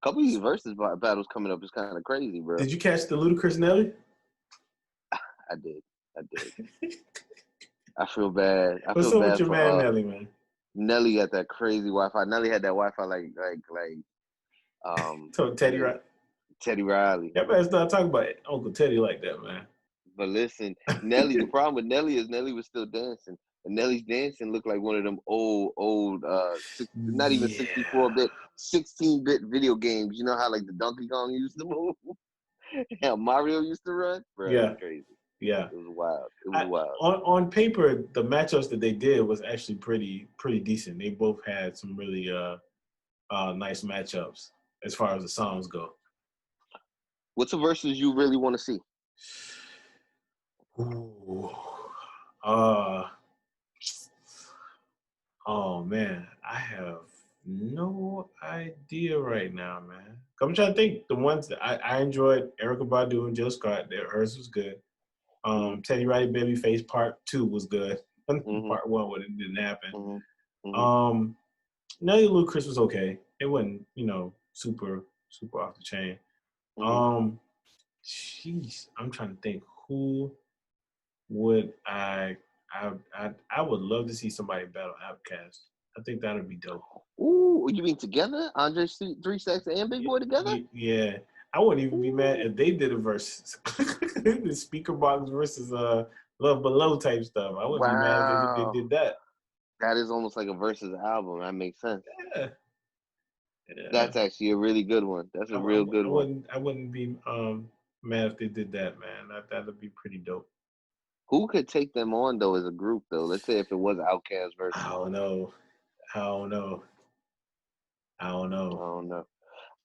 A couple of these versus battles coming up is kind of crazy, bro. Did you catch the Ludacris Nelly? I did. I did. I feel bad. I What's feel up with bad your for man Nelly, man? Nelly got that crazy Wi-Fi. Nelly had that Wi-Fi like So Teddy Riley. Teddy Riley. Y'all better start talking about Uncle Teddy like that, man. But listen, Nelly. The problem with Nelly is Nelly was still dancing, and Nelly's dancing looked like one of them old not even Yeah. 64-bit, 16-bit video games. You know how like the Donkey Kong used to move, how Mario used to run, bro. It was Yeah. crazy. Yeah. It was wild. It was wild. On paper, the matchups that they did was actually pretty decent. They both had some really nice matchups as far as the songs go. What's the verses you really want to see? Ooh. Oh man, I have no idea right now, man. I'm trying to think. The ones that I enjoyed, Erica Badu and Jill Scott, hers was good. Teddy Riley Babyface Part 2 was good. Mm-hmm. Part 1 when it didn't happen. Mm-hmm. Mm-hmm. Nelly Lucas was okay. It wasn't, super off the chain. Mm-hmm. Jeez, I'm trying to think who would I would love to see somebody battle Outkast. I think that would be dope. Ooh, you mean together? Andre 3 Stacks and Big Boy together? Yeah. I wouldn't even be mad if they did a versus. The speaker box versus Love Below type stuff. I wouldn't be mad if they did that. That is almost like a versus album. That makes sense. Yeah. That's actually a really good one. That's a real good one. I wouldn't be mad if they did that, man. That'd be pretty dope. Who could take them on though as a group though? Let's say if it was Outkast versus. I don't know. I don't know.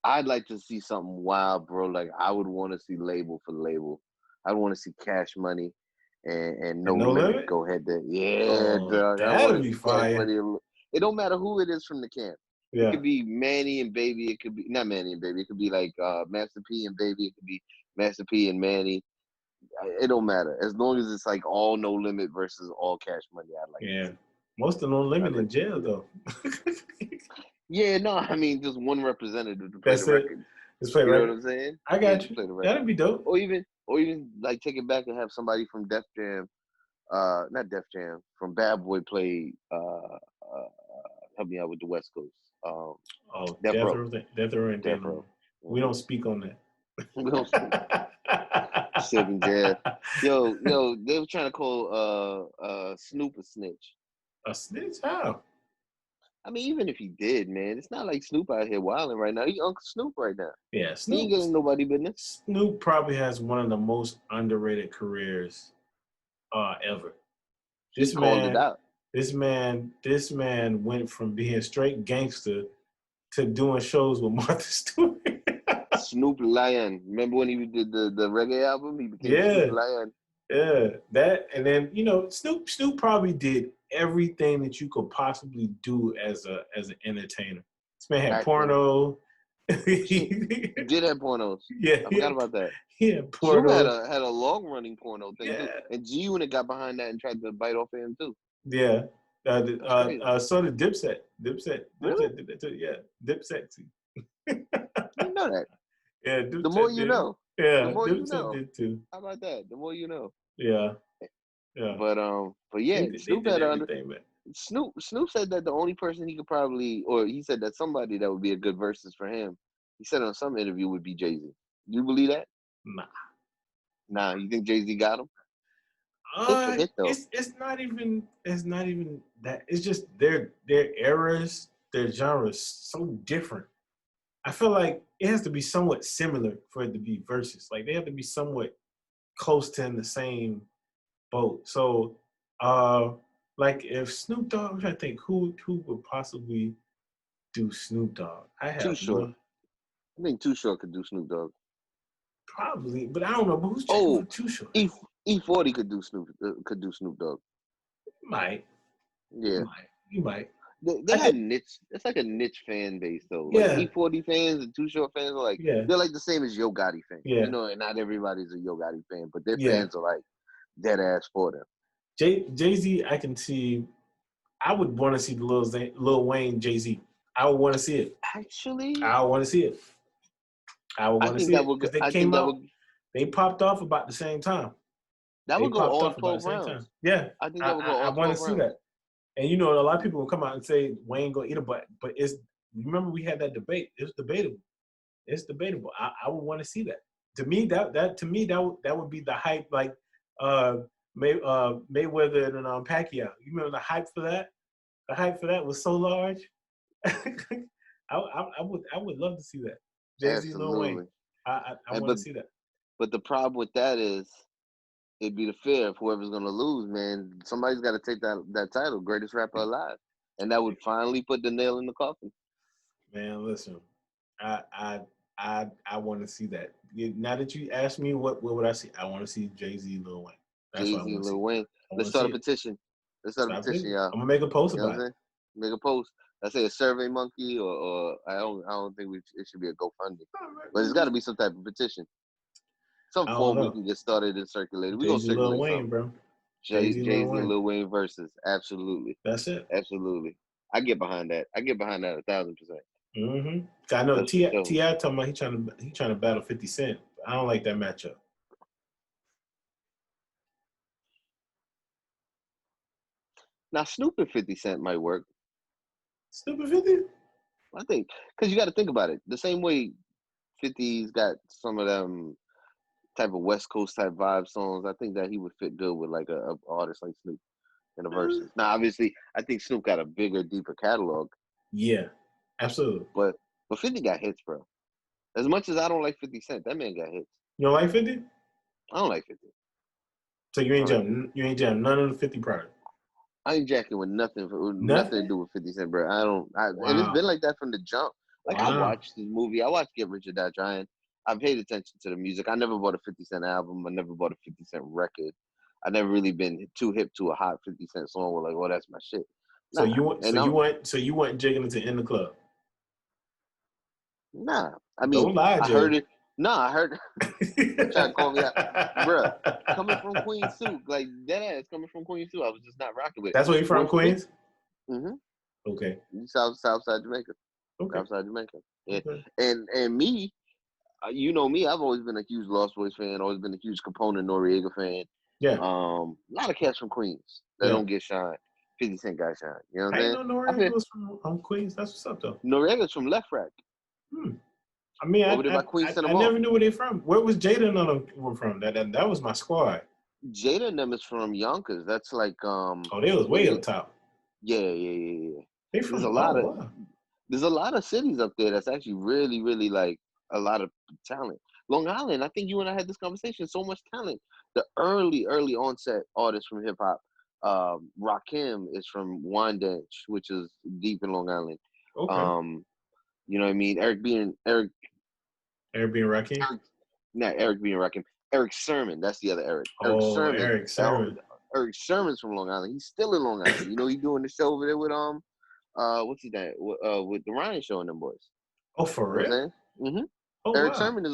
I'd like to see something wild, bro. Like I would want to see label for label. I'd want to see Cash Money and No No Limit Limit? go head to yeah, dog. I That'd want to be see Cash fire. Money. It don't matter who it is from the camp. It Yeah. could be Manny and Baby. It could be not Manny and Baby. It could be like Master P and Baby. It could be Master P and Manny. It don't matter as long as it's like all No Limit versus all Cash Money. I like. Yeah. Most of No Limit in jail though. Yeah, no, I mean just one representative to play That's the it. record. Let's play You know record. what I'm saying? I got you. Play the record. That'd be dope. Or even like take it back and have somebody from Def Jam, not Def Jam, from Bad Boy play. Help me out with the West Coast. Death Death Row. Row, Death Row, and Death then Row. we don't speak on that. We don't speak. Shit in jail. Yo, they were trying to call Snoop a snitch. A snitch? How? I mean, even if he did, man, it's not like Snoop out here wilding right now. He Uncle Snoop right now. Yeah, He ain't getting nobody business. Snoop probably has one of the most underrated careers ever. He called it out. This man went from being straight gangster to doing shows with Martha Stewart. Snoop Lion. Remember when he did the reggae album? He became Snoop Lion. Yeah, that, and then Snoop probably did everything that you could possibly do as an entertainer. This man had porno. He did have pornos. Yeah, I forgot about that. Yeah, porno. Snoop had a long running porno thing too, and G Unit got behind that and tried to bite off of him too. Yeah, so did Dipset. Really? Dipset. You know that. Yeah, the more you know. Yeah, the more Dipset you know. did too. How about that? The more you know. Yeah. But yeah, Snoop had everything, man. Snoop said that the only person he could probably, or he said that somebody that would be a good versus for him, he said on some interview would be Jay-Z. You believe that? Nah. You think Jay-Z got him? It's not even that. It's just their eras, their genres so different. I feel like it has to be somewhat similar for it to be versus. Like they have to be somewhat close to in the same boat. So, like if Snoop Dogg, I'm trying to think who would possibly do Snoop Dogg. I have Too Short. I think Too Short could do Snoop Dogg. Probably, but I don't know. But who's checking for Too Short? E40 could do Snoop Dogg. Might. Yeah. You might. They have niche. It's like a niche fan base though. Like E40 fans and Too Short fans are like they're like the same as Yo Gotti fans. Yeah. You know, and not everybody's a Yo Gotti fan, but their fans are like dead ass for them. Jay-Z, I can see. I would want to see the Lil Wayne Jay-Z. I would want to see it. Actually, I would want to see it. I would want to see it because they came out. They popped off about the same time. That would go all 12 rounds. Yeah, I think that would go all 12 rounds. I want to see that. And a lot of people will come out and say Wayne gonna eat a butt, but it's. Remember we had that debate. It's debatable. It's debatable. I would want to see that. To me, that would be the hype. Like Mayweather and Pacquiao. You remember the hype for that? The hype for that was so large. I would love to see that. Jay-Z, Lil Wayne. I want to see that. But the problem with that is, it'd be the fear of whoever's gonna lose, man. Somebody's got to take that title, greatest rapper alive, and that would finally put the nail in the coffin. Man, listen, I want to see that. Now that you asked me, what would I see? I want to see Jay-Z, Lil Wayne. That's Jay-Z and Lil Wayne. Let's start a petition. Let's start a petition, y'all. I'm gonna make a post about it. Make a post. I say a Survey Monkey, or I don't think it should be a GoFundMe, but it's got to be some type of petition. Some form we can get started and circulated. We gonna circulate Lil Wayne, something. bro. Jay-Z and Lil Wayne versus. Absolutely. That's it. Absolutely. I get behind that. 1,000%. Mm-hmm. I know T.I. talking about he trying to battle 50 Cent. I don't like that matchup. Now Snoop and 50 Cent might work. Snoop and 50? I think because you got to think about it. The same way 50's got some of them type of West Coast type vibe songs. I think that he would fit good with like a artist like Snoop in the verses. Now, obviously, I think Snoop got a bigger, deeper catalog. Yeah, absolutely. But 50 got hits, bro. As much as I don't like 50 Cent, that man got hits. You don't like 50? I don't like 50. So you ain't jam none of the 50 products? I ain't jacking with nothing to do with 50 Cent, bro. And it's been like that from the jump. Like I watched this movie. I watched Get Rich or Die Trying. I paid attention to the music. I never bought a 50 Cent album. I never bought a 50 Cent record. I never really been too hip to a hot 50 Cent song. Where like, oh, that's my shit. Nah. So you weren't jigging it in the club? Nah, I mean, don't lie, I heard it. Nah, I heard. Trying to call me out, bro. Coming from Queens too, like that ass coming from Queens too. I was just not rocking with it. That's where you from, Queens? Mm-hmm. Okay. Southside Jamaica. Okay. Southside Jamaica. Yeah. Okay. And me, you know me. I've always been a huge Lost Boys fan. Always been a huge Capone and Noriega fan. Yeah. A lot of cats from Queens that don't get shine. 50 Cent got shot. You know what I I'm didn't saying? know I Noriega feel was from Queens. That's what's up, though. Noriega's from Left Rack. I mean, Over there by Queens Center I Mall. never knew where they from. Where was Jada and them were from? That was my squad. Jada and them is from Yonkers. That's like Oh, they was way up top. Yeah. They There's from a lot of wow. there's a lot of cities up there that's actually really, really like a lot of talent. Long Island, I think you and I had this conversation. So much talent. The early onset artists from hip hop. Rakim is from Wyandanch, which is deep in Long Island. Okay. You know what I mean? Eric being Rakim. Not Eric being Rakim. Eric Sermon, that's the other Eric. Eric Oh, Sermon. Eric Sermon. Eric Sermon's from Long Island. He's still in Long Island. You know, he's doing the show over there with what's his name? With the Ryan Show and them boys. Oh, for You know real? what I'm saying? Mm-hmm. Oh, Eric wow. Sermon is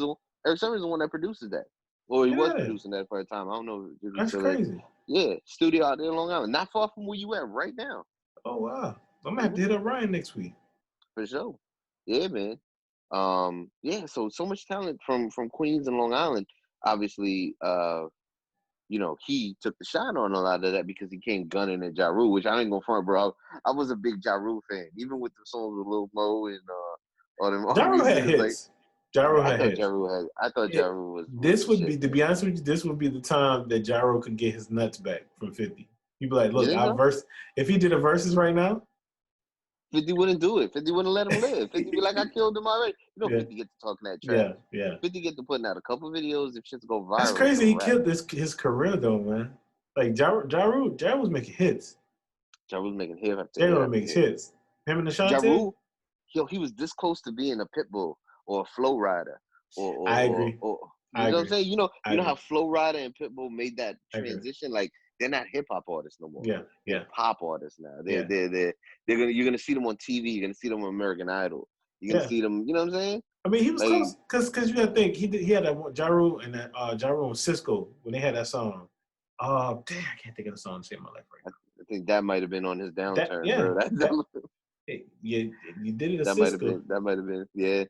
the one that produces that. Well, he was Yeah. producing that for a time. I don't know if he's That's still crazy. Yeah, studio out there in Long Island, not far from where you at right now. Oh, wow. I'm gonna have to hit up Ryan next week. For sure. Yeah, man. Yeah, so much talent from Queens and Long Island. Obviously, you know, he took the shot on a lot of that because he came gunning at Ja Rule, which I ain't gonna front, bro. I was a big Ja Rule fan, even with the songs with Lil Mo and all them. Ja Rule had niggas, like, hits. Ja Rule I had thought hits. Ja Rule was This the would shit, be, to be honest with you, this would be the time that Ja Rule could get his nuts back from 50. He'd be like, look, if he did a versus right now, 50 wouldn't do it. 50 wouldn't let him live. 50 be like, I killed him already. You know, yeah. 50 get to talking that trash. Yeah. 50 get to putting out a couple videos if shit's go viral. That's crazy. He killed his career though, man. Like Ja was making hits. Ja Rule's making hit after Ja hit Rule after makes hit. hits. Him and Ashanti. Ja Rule, he was this close to being a Pitbull or a Flow Rider. I agree. You know what I'm saying? You know how Flow Rider and Pitbull made that transition? Like, they're not hip hop artists no more. Yeah. They're pop artists now. You're gonna see them on TV. You're gonna see them on American Idol. You're gonna see them. You know what I'm saying? I mean, he was close because you gotta think he had that Ja Rule and that Ja Rule and Cisco when they had that song. Damn, I can't think of the song to save my life right now. I think that might have been on his downturn, bro. You did it. That might have been. Yeah.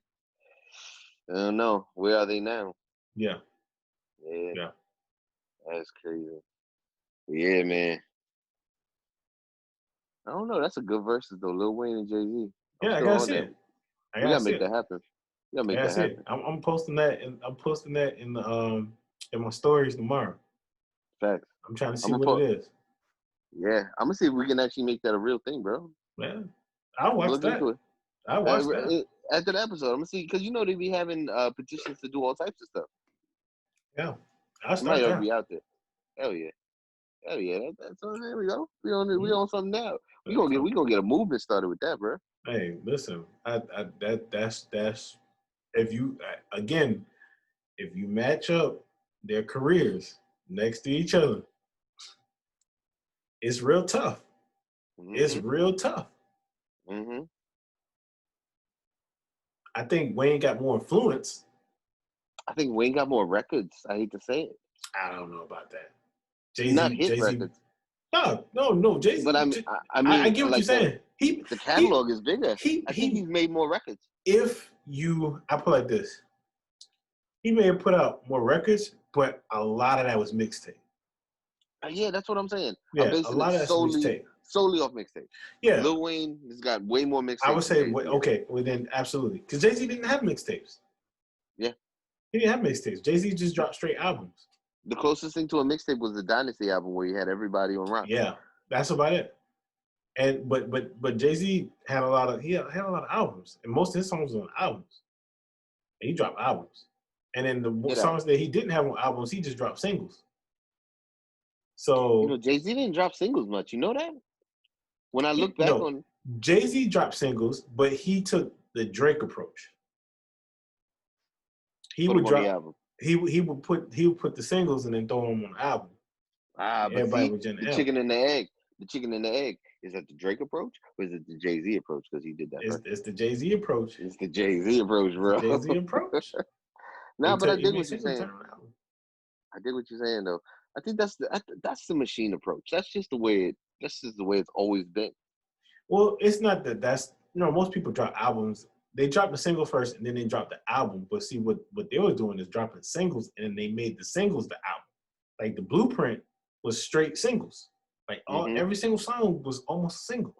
I don't know. Where are they now? Yeah. That's crazy. Yeah, man. I don't know. That's a good versus though. Lil Wayne and Jay-Z. Yeah, I gotta see it. We gotta make that happen. We gotta make that happen. I'm posting that in the in my stories tomorrow. Facts. I'm trying to see what it is. Yeah, I'm gonna see if we can actually make that a real thing, bro. Man, I'll watch that. I'll watch that. After the episode, I'm gonna see, because you know they be having petitions to do all types of stuff. Yeah, I'll start that. Be out there. Hell yeah. That's there we go. We on something now. We gonna get a movement started with that, bro. Hey, listen, that's if you match up their careers next to each other, it's real tough. Mm-hmm. It's real tough. Mm-hmm. I think Wayne got more influence. I think Wayne got more records. I hate to say it. I don't know about that. Jay-Z, not hit records. No, Jay-Z. But I mean, I get what you're saying. The catalog is bigger. I think he's made more records. I put it like this, he may have put out more records, but a lot of that was mixtape. Yeah, that's what I'm saying. Yeah, a lot of that's mixtape. Solely off mixtape. Yeah. Lil Wayne has got way more mixtapes. I would say, okay, well then absolutely. Because Jay-Z didn't have mixtapes. Yeah. He didn't have mixtapes. Jay-Z just dropped straight albums. The closest thing to a mixtape was the Dynasty album where he had everybody on rock. Yeah, that's about it. And but Jay-Z had a lot of albums, and most of his songs were on albums. And he dropped albums, and then the songs that he didn't have on albums, he just dropped singles. So Jay-Z didn't drop singles much. You know that? When I look back on Jay-Z dropped singles, but he took the Drake approach. He would drop. He would put the singles and then throw them on the album. Everybody would the chicken and the egg. The chicken and the egg. Is that the Drake approach or is it the Jay-Z approach? Because he did that. It's the Jay-Z approach. It's the Jay-Z approach, bro. Jay-Z approach. But I dig what you're saying. I dig what you're saying, though. I think that's the machine approach. That's just the way it's always been. Well, it's not that's most people drop albums. They drop the single first and then they drop the album. But see what they were doing is dropping singles and then they made the singles the album. Like the Blueprint was straight singles. Like Mm-hmm. every single song was almost a single.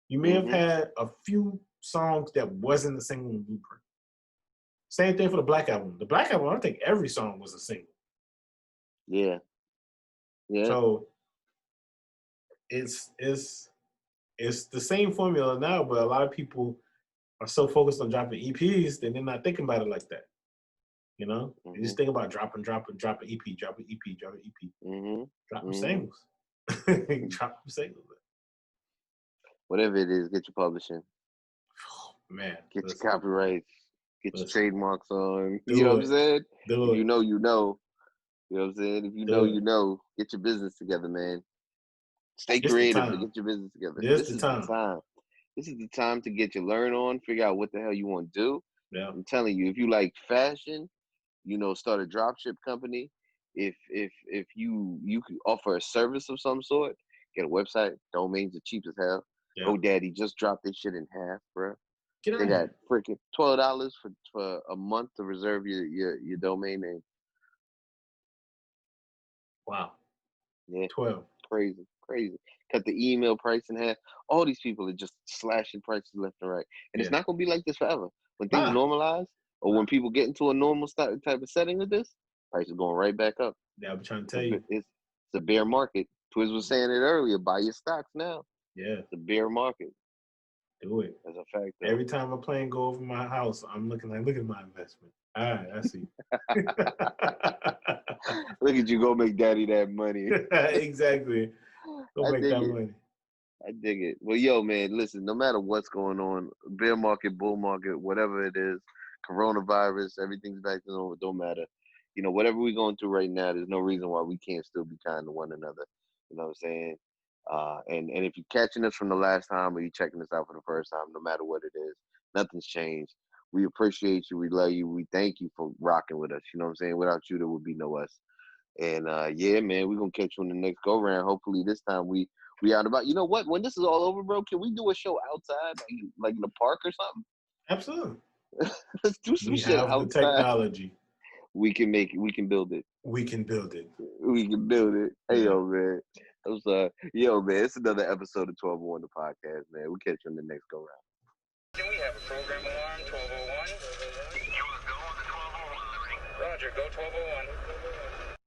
You may have Mhm. had a few songs that wasn't a single in Blueprint. Same thing for the Black Album. The Black Album, I think every song was a single. Yeah. Yeah. So it's the same formula now, but a lot of people are so focused on dropping EPs that they're not thinking about it like that. You know, they just Mhm. think about dropping EP, dropping EP, dropping EP, Mhm. dropping Mhm. singles, dropping singles. Whatever it is, get your publishing, Man, get listen, your copyrights, get your listen, trademarks on. You know do what I'm it, saying? do If it, you know, you know. You know what I'm saying? If you know, do it. you know. Get your business together, man. Stay It's the creative, but time. get your business together. This This the is the time. time. This is the time to get your learn on, figure out what the hell you want to do. Yeah, I'm telling you, if you like fashion, start a dropship company. If you could offer a service of some sort, get a website. Domains are cheap as hell. yeah. GoDaddy just dropped this shit in half, bro. Get out They of got here. freaking $12 for a month to reserve your domain name. Wow, Yeah, 12. crazy. Cut the email price in half. All these people are just slashing prices left and right, and it's Yeah. not gonna be like this forever. When things Ah, normalize, or when people get into a normal type of setting with this, prices going right back up. yeah. I'm trying to It's a, tell you. it's a bear market. Twiz was saying it earlier. Buy your stocks now. Yeah, It's a bear market. do it. That's a fact, though. Every time a plane go over my house, I'm looking like, look at my investment. All right, I see. Look at you go make daddy that money. Exactly. Go I make dig that it. money. I dig it. Well, yo, man, listen, no matter what's going on, bear market, bull market, whatever it is, coronavirus, everything's back to normal, it don't matter. Whatever we're going through right now, there's no reason why we can't still be kind to one another. You know what I'm saying? And if you're catching us from the last time or you're checking us out for the first time, no matter what it is, nothing's changed. We appreciate you. We love you. We thank you for rocking with us. You know what I'm saying? Without you, there would be no us. And yeah, man, we're gonna catch you on the next go round. Hopefully this time we out about. You know what? When this is all over, bro, can we do a show outside, like in the park or something? Absolutely. Let's do some We shit have the outside. technology. We can make it. We can build it. We can build it. We can build it. Hey, Yeah. yo, man. I'm sorry. Yo, man, it's another episode of 1201 the podcast, man. We'll catch you on the next go round. Can we have a program alarm, 1201? You will go on the 1201, Liberty. Roger, go 1201.